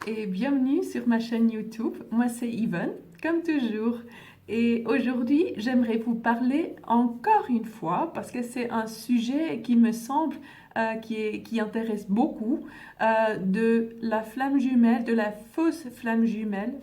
et bienvenue sur ma chaîne YouTube. Moi c'est Yvonne, comme toujours. Et aujourd'hui, j'aimerais vous parler encore une fois, parce que c'est un sujet qui me semble qui intéresse beaucoup, de la flamme jumelle, de la fausse flamme jumelle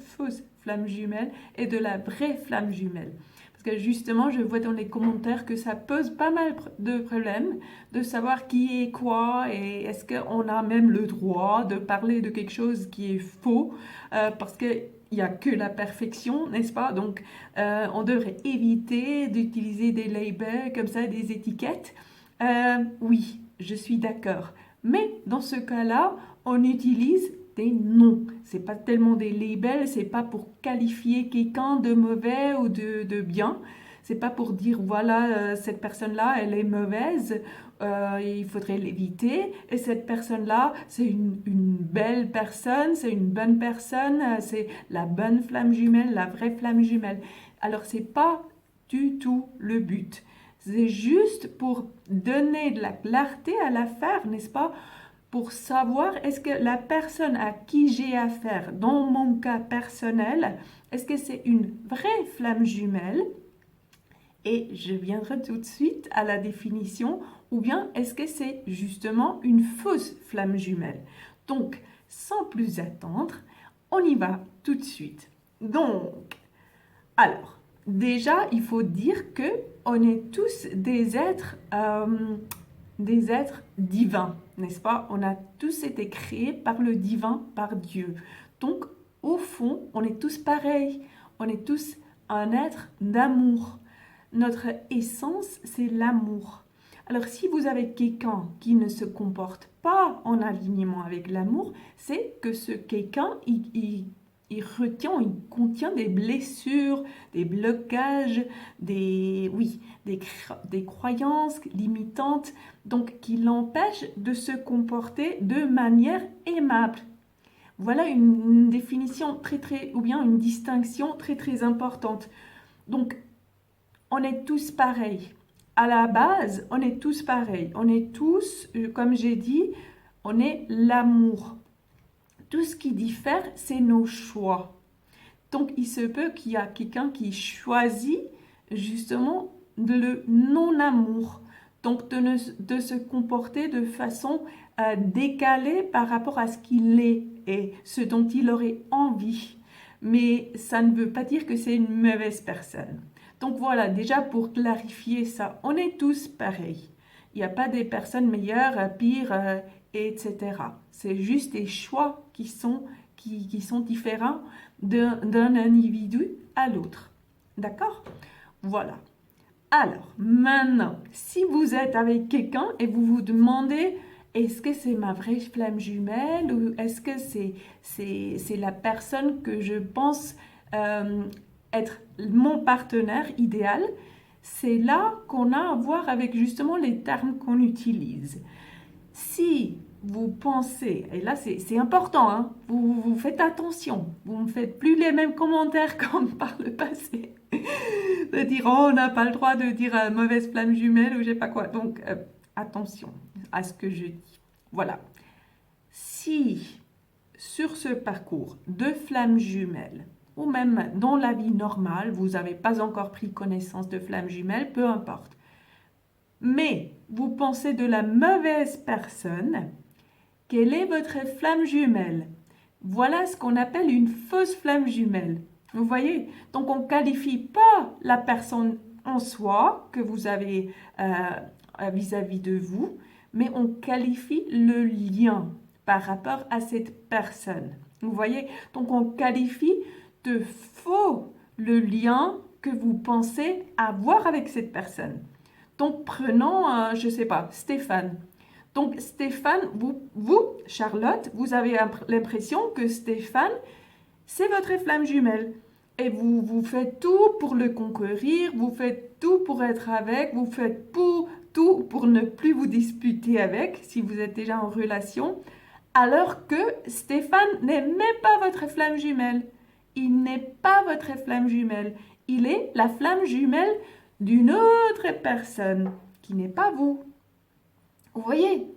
et de la vraie flamme jumelle. Parce que justement, je vois dans les commentaires que ça pose pas mal de problèmes de savoir qui est quoi et est-ce qu'on a même le droit de parler de quelque chose qui est faux parce qu'il n'y a que la perfection, n'est-ce pas? Donc, on devrait éviter d'utiliser des labels comme ça, des étiquettes. Oui, je suis d'accord. Mais dans ce cas-là, on utilise des noms. C'est pas tellement des labels, c'est pas pour qualifier quelqu'un de mauvais ou de bien. C'est pas pour dire voilà, cette personne-là, elle est mauvaise, il faudrait l'éviter. Et cette personne-là, c'est une belle personne, c'est une bonne personne, c'est la bonne flamme jumelle, la vraie flamme jumelle. Alors, c'est pas du tout le but. C'est juste pour donner de la clarté à l'affaire, n'est-ce pas? Pour savoir est-ce que la personne à qui j'ai affaire, dans mon cas personnel, est-ce que c'est une vraie flamme jumelle? Et je viendrai tout de suite à la définition, ou bien est-ce que c'est justement une fausse flamme jumelle? Donc, sans plus attendre, on y va tout de suite. Donc, alors, déjà, il faut dire que on est tous des êtres divins, n'est-ce pas? On a tous été créés par le divin, par Dieu. Donc, au fond, on est tous pareils. On est tous un être d'amour. Notre essence, c'est l'amour. Alors, si vous avez quelqu'un qui ne se comporte pas en alignement avec l'amour, c'est que ce quelqu'un, il retient, il contient des blessures, des blocages, des croyances limitantes, donc qui l'empêchent de se comporter de manière aimable. Voilà une définition ou bien une distinction très très importante. Donc, on est tous pareils. À la base, on est tous pareils. On est tous, comme j'ai dit, on est l'amour. Tout ce qui diffère, c'est nos choix. Donc, il se peut qu'il y a quelqu'un qui choisit justement le non-amour. Donc, de se comporter de façon décalée par rapport à ce qu'il est et ce dont il aurait envie. Mais ça ne veut pas dire que c'est une mauvaise personne. Donc voilà, déjà pour clarifier ça, on est tous pareils. Il n'y a pas des personnes meilleures, pires, etc. C'est juste des choix qui sont différents d'un individu à l'autre. D'accord? Voilà. Alors, maintenant, si vous êtes avec quelqu'un et vous vous demandez est-ce que c'est ma vraie flamme jumelle ou est-ce que c'est la personne que je pense être mon partenaire idéal, c'est là qu'on a à voir avec justement les termes qu'on utilise. Si vous pensez, et là c'est important, hein, vous faites attention, vous ne faites plus les mêmes commentaires comme par le passé, de dire oh, on n'a pas le droit de dire mauvaise flamme jumelle ou je sais pas quoi. Donc attention à ce que je dis. Voilà. Si sur ce parcours de flammes jumelles, ou même dans la vie normale, vous n'avez pas encore pris connaissance de flammes jumelles, peu importe. Mais vous pensez de la mauvaise personne, quelle est votre flamme jumelle? Voilà ce qu'on appelle une fausse flamme jumelle. Vous voyez? Donc on ne qualifie pas la personne en soi que vous avez vis-à-vis de vous, mais on qualifie le lien par rapport à cette personne. Vous voyez? Donc on qualifie de faux le lien que vous pensez avoir avec cette personne. Donc prenons, je ne sais pas, Stéphane. Donc Stéphane, Charlotte, vous avez l'impression que Stéphane, c'est votre flamme jumelle. Et vous faites tout pour le conquérir, vous faites tout pour être avec, vous faites tout pour ne plus vous disputer avec si vous êtes déjà en relation. Alors que Stéphane n'est même pas votre flamme jumelle. Il n'est pas votre flamme jumelle. Il est la flamme jumelle d'une autre personne qui n'est pas vous. Vous voyez?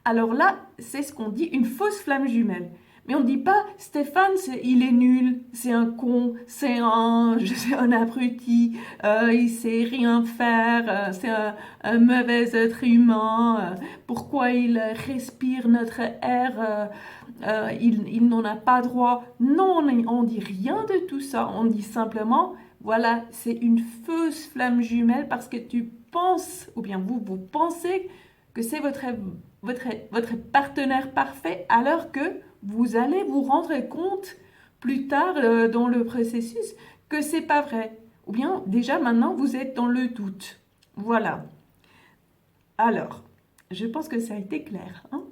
Alors là, c'est ce qu'on dit une fausse flamme jumelle. Mais on ne dit pas, Stéphane, il est nul, c'est un con, un abruti, il sait rien faire, c'est un mauvais être humain, pourquoi il respire notre air, il n'en a pas droit. Non, on dit rien de tout ça, on dit simplement, voilà, c'est une fausse flamme jumelle parce que tu penses, ou bien vous pensez que c'est votre partenaire parfait alors que vous allez vous rendre compte plus tard dans le processus que c'est pas vrai. Ou bien déjà maintenant vous êtes dans le doute. Voilà. Alors, je pense que ça a été clair, hein?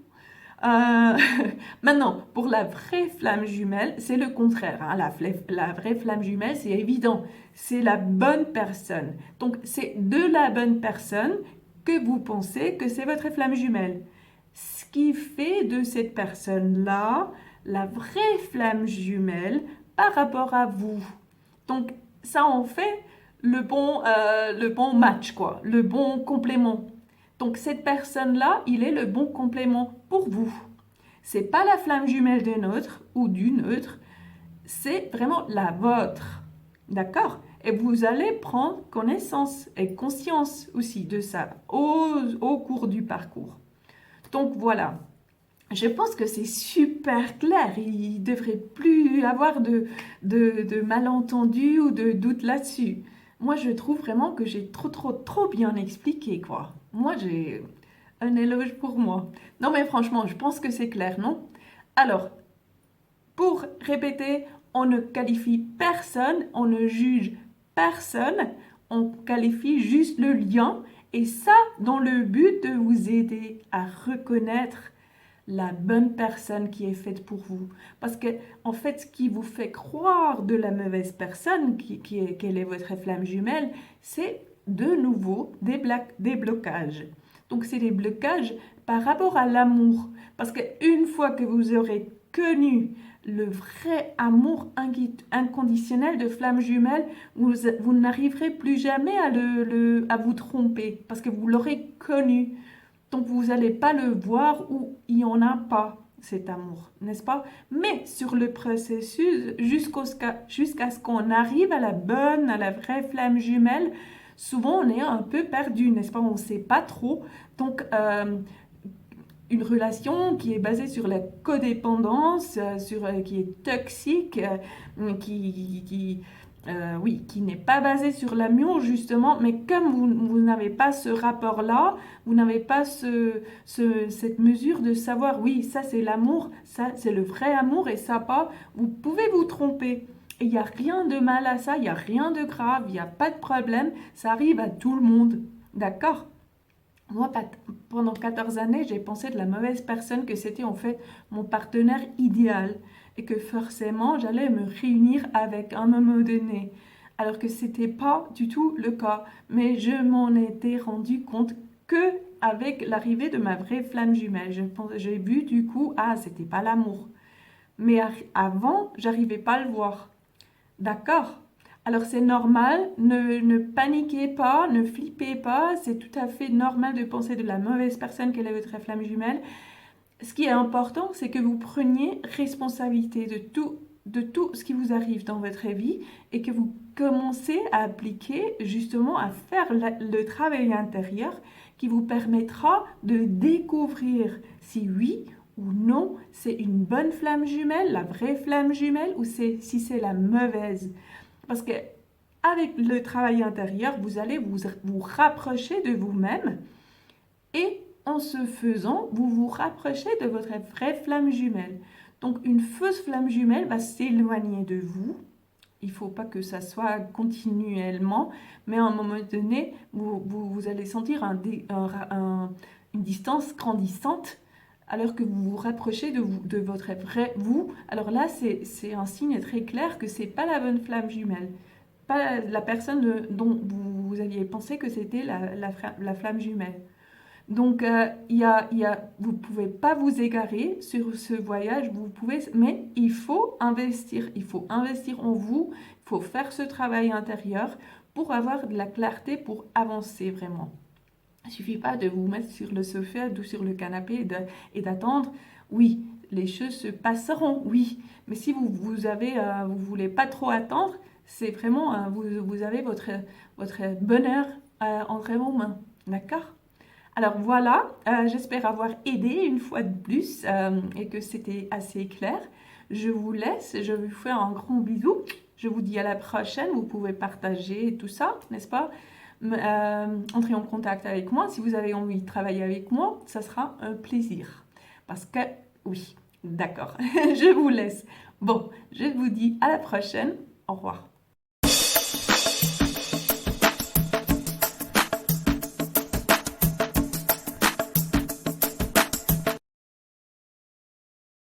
Maintenant, pour la vraie flamme jumelle, c'est le contraire, hein. La vraie flamme jumelle, c'est évident, c'est la bonne personne. Donc, c'est de la bonne personne que vous pensez que c'est votre flamme jumelle. Ce qui fait de cette personne-là la vraie flamme jumelle par rapport à vous. Donc, ça en fait le bon match, quoi, le bon complément. Donc cette personne-là, il est le bon complément pour vous. C'est pas la flamme jumelle d'un autre ou d'une autre, c'est vraiment la vôtre. D'accord? Et vous allez prendre connaissance et conscience aussi de ça au cours du parcours. Donc voilà. Je pense que c'est super clair. Il ne devrait plus y avoir de malentendus ou de doutes là-dessus. Moi, je trouve vraiment que j'ai trop bien expliqué, quoi. Moi, j'ai un éloge pour moi. Non, mais franchement, je pense que c'est clair, non? Alors, pour répéter, on ne qualifie personne, on ne juge personne, on qualifie juste le lien, et ça dans le but de vous aider à reconnaître la bonne personne qui est faite pour vous. Parce que, en fait, ce qui vous fait croire de la mauvaise personne, qu'elle est votre flamme jumelle, c'est de nouveau des blocages. Donc, c'est des blocages par rapport à l'amour. Parce qu'une fois que vous aurez connu le vrai amour inconditionnel de flamme jumelle, vous n'arriverez plus jamais à vous tromper. Parce que vous l'aurez connu. Donc vous n'allez pas le voir où il n'y en a pas cet amour, n'est-ce pas? Mais sur le processus, jusqu'à ce qu'on arrive à la vraie flamme jumelle, souvent on est un peu perdu, n'est-ce pas? On ne sait pas trop. Donc une relation qui est basée sur la codépendance, qui est toxique, qui n'est pas basée sur l'amour justement, mais comme vous n'avez pas ce rapport-là, vous n'avez pas cette mesure de savoir, oui, ça c'est l'amour, ça c'est le vrai amour et ça pas, vous pouvez vous tromper. Il n'y a rien de mal à ça, il n'y a rien de grave, il n'y a pas de problème, ça arrive à tout le monde, d'accord? Moi, pendant 14 années, j'ai pensé de la mauvaise personne que c'était en fait mon partenaire idéal et que forcément j'allais me réunir avec un moment donné. Alors que c'était pas du tout le cas. Mais je m'en étais rendu compte que avec l'arrivée de ma vraie flamme jumelle. J'ai vu du coup, ah, c'était pas l'amour. Mais avant, j'arrivais pas à le voir. D'accord? Alors c'est normal, ne paniquez pas, ne flippez pas, c'est tout à fait normal de penser de la mauvaise personne qu'elle est votre flamme jumelle. Ce qui est important, c'est que vous preniez responsabilité de tout ce qui vous arrive dans votre vie et que vous commencez à appliquer justement à faire le travail intérieur qui vous permettra de découvrir si oui ou non c'est une bonne flamme jumelle, la vraie flamme jumelle ou si c'est la mauvaise. Parce que avec le travail intérieur, vous allez vous rapprocher de vous-même et en ce faisant, vous vous rapprochez de votre vraie flamme jumelle. Donc une fausse flamme jumelle va s'éloigner de vous. Il ne faut pas que ça soit continuellement, mais à un moment donné, vous allez sentir une distance grandissante alors que vous vous rapprochez de votre vrai vous. Alors là, c'est un signe très clair que ce n'est pas la bonne flamme jumelle, pas la personne dont vous aviez pensé que c'était la flamme jumelle. Donc, vous ne pouvez pas vous égarer sur ce voyage, mais il faut investir. Il faut investir en vous, il faut faire ce travail intérieur pour avoir de la clarté, pour avancer vraiment. Il ne suffit pas de vous mettre sur le sofa ou sur le canapé et d'attendre. Oui, les choses se passeront, oui. Mais si vous voulez pas trop attendre, c'est vraiment, vous avez votre bonheur entre vos mains, d'accord? Alors voilà, j'espère avoir aidé une fois de plus et que c'était assez clair. Je vous laisse, je vous fais un grand bisou. Je vous dis à la prochaine, vous pouvez partager tout ça, n'est-ce pas? Entrer en contact avec moi. Si vous avez envie de travailler avec moi, ça sera un plaisir. Parce que, oui, d'accord, je vous laisse. Bon, je vous dis à la prochaine. Au revoir.